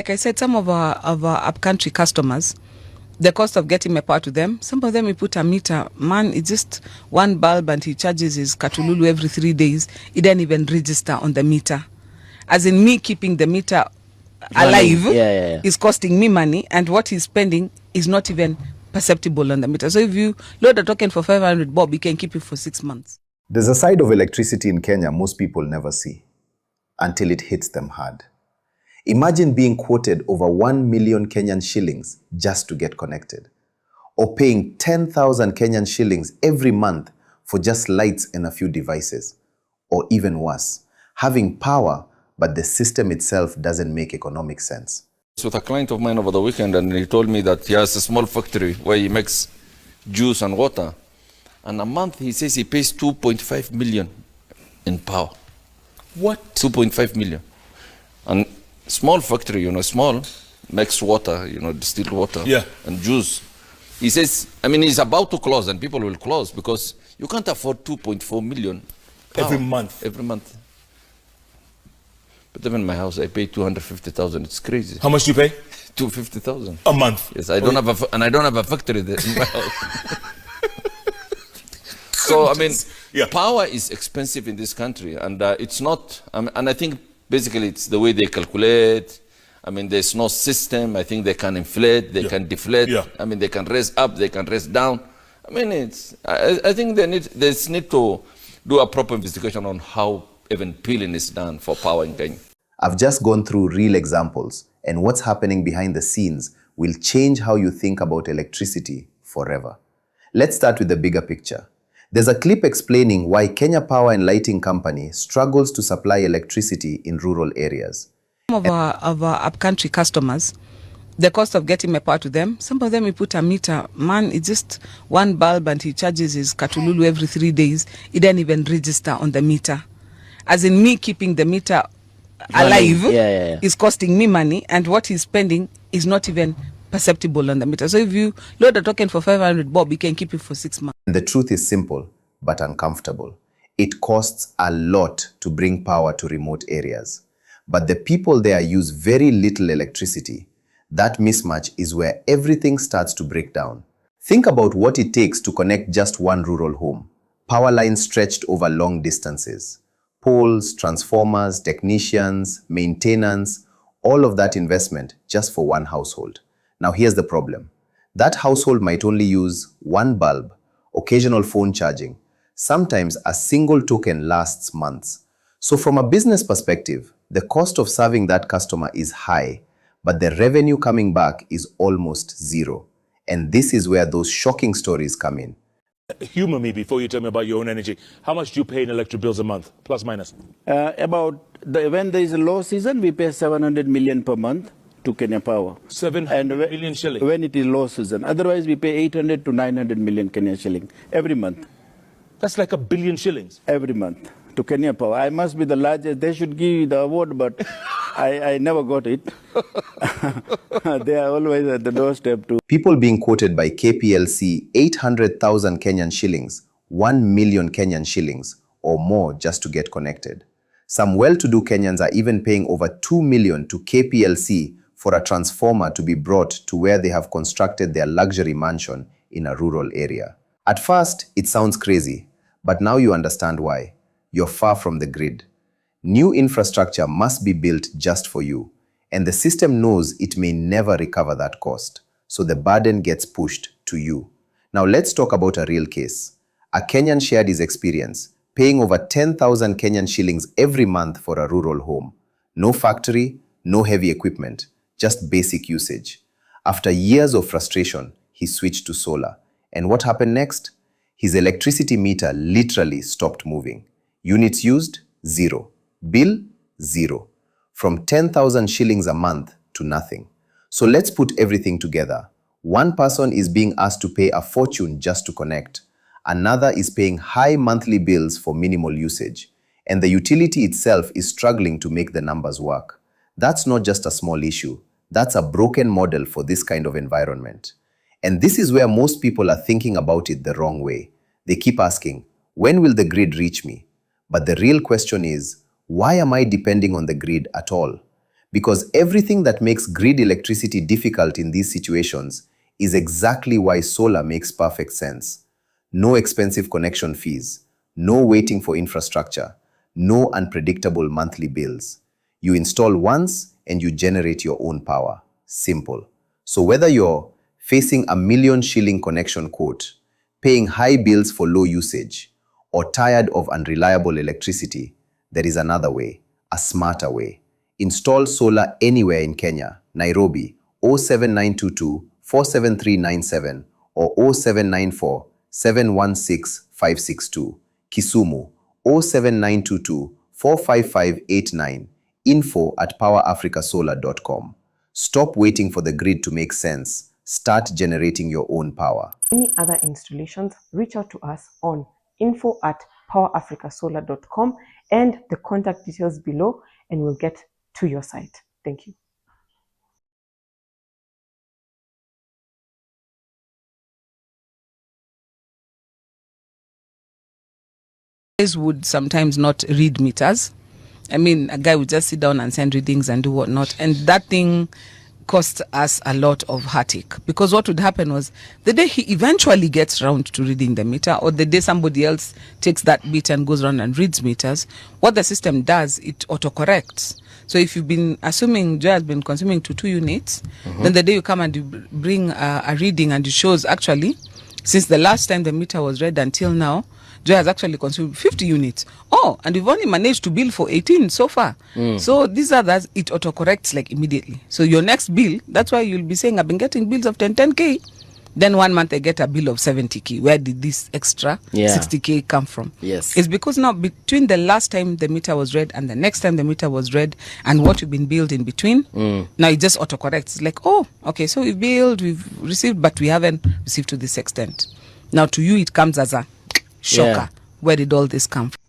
Like I said, some of our upcountry customers, the cost of getting my power to them, some of them we put a meter. Man, it's just one bulb and he charges his katululu every 3 days. It didn't even register on the meter. As in me keeping the meter alive is costing me money, and what he's spending is not even perceptible on the meter. So if you load a token for 500 bob, you can keep it for 6 months. There's a side of electricity in Kenya most people never see until it hits them hard. Imagine being quoted over 1 million Kenyan shillings just to get connected, or paying 10,000 Kenyan shillings every month for just lights and a few devices, or even worse, having power but the system itself doesn't make economic sense. With a client of mine over the weekend, and he told me that he has a small factory where he makes juice and water, and a month he says he pays 2.5 million in power. What? 2.5 million. And small factory, small, makes water, distilled water and juice. He says, he's about to close, and people will close because you can't afford 2.4 million power every month. Every month. But even in my house, I pay 250,000. It's crazy. How much do you pay? 250,000 a month. Yes, I don't have a factory there in my house. So power is expensive in this country, and it's not. And I think basically it's the way they calculate. There's no system. I think they can inflate, they can deflate. They can raise up, they can raise down. I think they need to do a proper investigation on how even peeling is done for power in Kenya. I've just gone through real examples, and what's happening behind the scenes will change how you think about electricity forever. Let's start with the bigger picture. There's a clip explaining why Kenya Power and Lighting Company struggles to supply electricity in rural areas. Some of our upcountry customers, the cost of getting my power to them, some of them we put a meter. Man, it's just one bulb and he charges his katululu every 3 days. It didn't even register on the meter. As in me keeping the meter alive is costing me money, and what he's spending is not even perceptible on the meter. So if you load a token for 500 bob, you can keep it for 6 months. The truth is simple but uncomfortable. It costs a lot to bring power to remote areas, but the people there use very little electricity. That mismatch is where everything starts to break down. Think about what it takes to connect just one rural home. Power lines stretched over long distances. Poles, transformers, technicians, maintenance, all of that investment just for one household. Now here's the problem. That household might only use one bulb, occasional phone charging. Sometimes a single token lasts months. So from a business perspective, the cost of serving that customer is high, but the revenue coming back is almost zero. And this is where those shocking stories come in. Humor me before you tell me about your own energy. How much do you pay in electric bills a month, plus minus? When there is a low season, we pay 700 million per month to Kenya Power. 700 million shillings? When it is low season. Otherwise, we pay 800 to 900 million Kenya shilling every month. That's like $1 billion shillings? Every month to Kenya Power. I must be the largest. They should give me the award, but I never got it. They are always at the doorstep too. People being quoted by KPLC 800,000 Kenyan shillings, 1 million Kenyan shillings, or more just to get connected. Some well-to-do Kenyans are even paying over 2 million to KPLC for a transformer to be brought to where they have constructed their luxury mansion in a rural area. At first, it sounds crazy, but now you understand why. You're far from the grid. New infrastructure must be built just for you, and the system knows it may never recover that cost, so the burden gets pushed to you. Now let's talk about a real case. A Kenyan shared his experience, paying over 10,000 Kenyan shillings every month for a rural home. No factory, no heavy equipment, just basic usage. After years of frustration, he switched to solar. And what happened next? His electricity meter literally stopped moving. Units used? 0. Bill? 0. From 10,000 shillings a month to nothing. So let's put everything together. One person is being asked to pay a fortune just to connect. Another is paying high monthly bills for minimal usage. And the utility itself is struggling to make the numbers work. That's not just a small issue. That's a broken model for this kind of environment. And this is where most people are thinking about it the wrong way. They keep asking, when will the grid reach me? But the real question is, why am I depending on the grid at all? Because everything that makes grid electricity difficult in these situations is exactly why solar makes perfect sense. No expensive connection fees, no waiting for infrastructure, no unpredictable monthly bills. You install once and you generate your own power. Simple. So whether you're facing a 1 million shilling connection quote, paying high bills for low usage, or tired of unreliable electricity, there is another way, a smarter way. Install solar anywhere in Kenya, Nairobi, 07922 47397 or 0794 716 562. Kisumu, 07922 45589, info@powerafricasolar.com. Stop waiting for the grid to make sense. Start generating your own power. Any other installations, reach out to us on info@powerafricasolar.com and the contact details below, and we'll get to your site. Thank you. Guys would sometimes not read meters. I mean, a guy would just sit down and send readings and do whatnot, and that thing cost us a lot of heartache, because what would happen was the day he eventually gets around to reading the meter, or the day somebody else takes that bit and goes around and reads meters, what the system does, it autocorrects. So if you've been assuming Joy has been consuming to 2 units, then the day you come and you bring a reading and it shows actually, since the last time the meter was read until now, Joy has actually consumed 50 units. Oh, and we've only managed to bill for 18 so far. So these are that, it autocorrects like immediately. So your next bill, that's why you'll be saying, I've been getting bills of 10K. Then 1 month I get a bill of 70K. Where did this extra 60K come from? Yes. It's because now between the last time the meter was read and the next time the meter was read and what you've been billed in between, now it just autocorrects. It's like, oh, okay, so we've billed, we've received, but we haven't received to this extent. Now to you, it comes as a shocker. Yeah. Where did all this come from?